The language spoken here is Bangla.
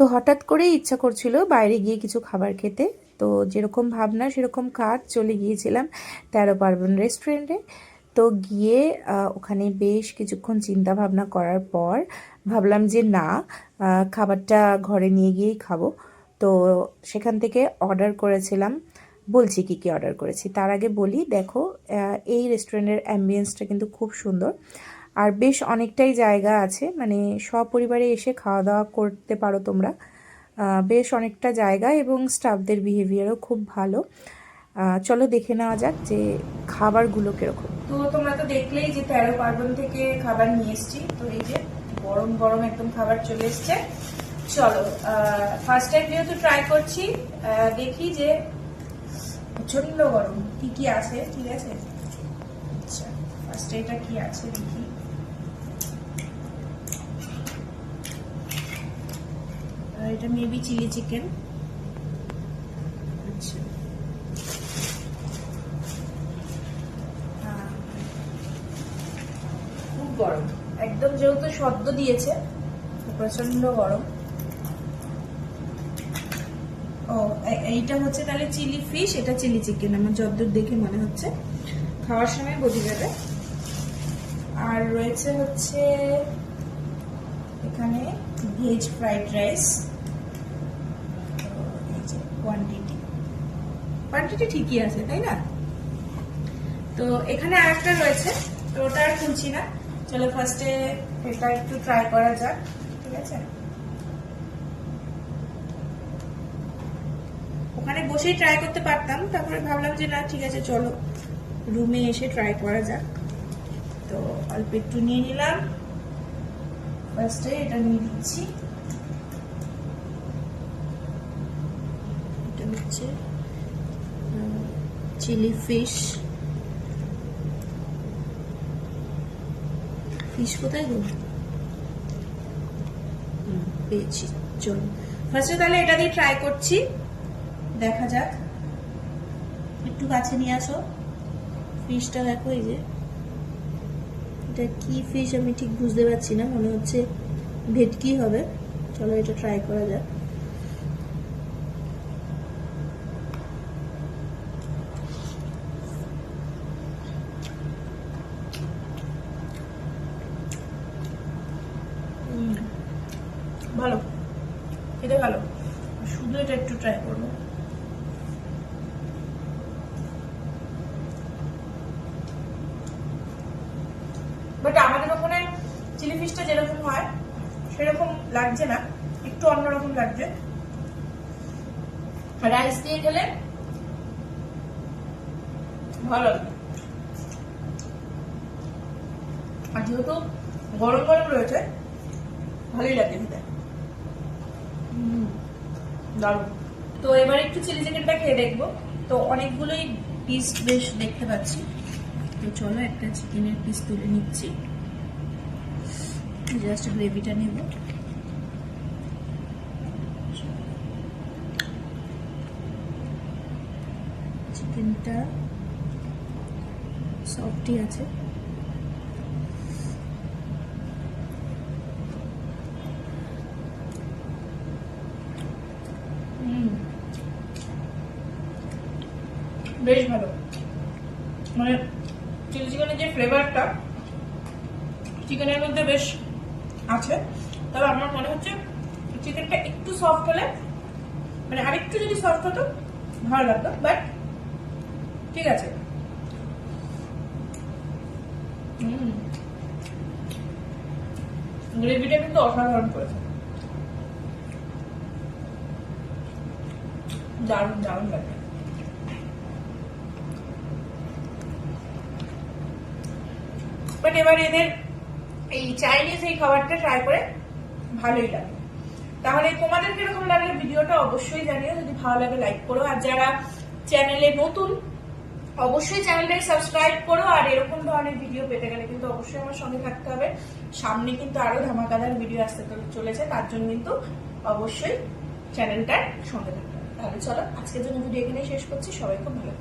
তো হঠাৎ করেই ইচ্ছা করছিল বাইরে গিয়ে কিছু খাবার খেতে। তো যেরকম ভাবনা সেরকম কাজ, চলে গিয়েছিলাম 13 পার্বণ রেস্টুরেন্টে। তো গিয়ে ওখানে বেশ কিছুক্ষণ চিন্তা ভাবনা করার পর ভাবলাম যে না, খাবারটা ঘরে নিয়ে গিয়েই খাবো। তো সেখান থেকে অর্ডার করেছিলাম। বলছি কি কি অর্ডার করেছি। তার আগে বলি, দেখো এই রেস্টুরেন্টের অ্যাম্বিয়েন্সটা কিন্তু খুব সুন্দর, আর বেশ অনেকটাই জায়গা আছে, মানে সপরিবারে এসে খাওয়া দাওয়া করতে পারো তোমরা। বেশ অনেকটা জায়গা এবং স্টাফদের বিহেভিয়ারও খুব ভালো। চলো দেখে নেওয়া যাক যে খাবারগুলো কিরকম। তো তোমরা তো দেখলেই যে 13 পার্বণ থেকে খাবার নিয়ে এসেছি। তো এই যে গরম গরম একদম খাবার চলে এসছে। চলো ফার্স্ট টাইম যেহেতু ট্রাই করছি, দেখি যে প্রচন্ড গরম কি কি আছে। ঠিক আছে, আচ্ছা ফার্স্টে এটা কি আছে দেখি। এটা মেবি চিলি চিকেন। আচ্ছা, খুব গরম একদম, যেহেতু সদ্য দিয়েছে প্রচন্ড গরম। ও এইটা হচ্ছে তাহলে চিলি ফিশ, এটা চিলি চিকেন আমার যতদূর দেখে মনে হচ্ছে, খাওয়ার সময় বোঝা যাবে। আর রয়েছে হচ্ছে এখানে ভেজ ফ্রাইড রাইস। এই যে কোয়ান্টিটি ঠিকই আছে, তাই না? তো এখানে আরেকটা রয়েছে, তো ওটা আর খুলছি না। চলো ফার্স্টে এটা একটু ট্রাই করা যাক। ঠিক আছে, ওখানে বসেই ট্রাই করতে পারতাম, তারপরে ভাবলাম যে না ঠিক আছে চলো রুমে এসে ট্রাই করা যাক। তো অল্প একটু নিয়ে নিলাম। ফার্স্টে এটা নিয়ে দিচ্ছি। এটা হচ্ছে চিলি ফিশ। ফিশ কোথায় গো? পেয়েছি। চলো ফার্স্টে তাহলে এটা দিয়ে ট্রাই করছি, দেখা যাক। একটু কাছে নিয়ে আসো। ফিশটা দেখো, এই যে এটা কি ফিশ আমি ঠিক বুঝতে পারছি না, মনে হচ্ছে ভেটকি হবে। চলো এটা ট্রাই করা যাক। ভালো, এটা ভালো। শুধু এটা একটু ট্রাই করবো। বাট আমাদের ওখানে চিলি ফিশটা যেরকম হয় সেরকম লাগছে না, একটু অন্যরকম লাগছে। রাইস দিয়ে খেলে ভালো লাগবে। আর যেহেতু গরম গরম রয়েছে ভালোই লাগে খেতে। দারুণ। তো এবার একটু চিলি চিকেনটা খেয়ে দেখবো। তো অনেকগুলোই পিস বেশ দেখতে পাচ্ছি। তো চলো একটা চিকেনের পিস তুলে নিচ্ছি, জাস্ট গ্রেভিটা নেব। চিকেনটা সফটই আছে। বেশ ভালো, মানে চিলি চিকেনের যে ফ্লেভারটা চিকেনের মধ্যে বেশ আছে। তবে আমার মনে হচ্ছে চিকেনটা একটু সফট হলে, মানে আরেকটু যদি সফট হতো ভালো লাগতো, বাট ঠিক আছে। গ্রেভিটা কিন্তু অসাধারণ করেছে, দারুণ দারুণ লাগে। বাট এবার এদের এই চাইনিজ এই খাবারটা ট্রাই করে ভালোই লাগে। তাহলে তোমাদের কিরকম লাগলে ভিডিওটা অবশ্যই জানিও। যদি ভালো লাগে লাইক করো, আর যারা চ্যানেলে নতুন অবশ্যই চ্যানেলটাকে সাবস্ক্রাইব করো। আর এরকম ধরনের ভিডিও পেতে গেলে কিন্তু অবশ্যই আমার সঙ্গে থাকতে হবে। সামনে কিন্তু আরো ধামাকাদার ভিডিও আসতে চলেছে, তার জন্য কিন্তু অবশ্যই চ্যানেলটার সঙ্গে থাকতে হবে। তাহলে চলো আজকের জন্য ভিডিও এখানে শেষ করছি। সবাই খুব ভালো।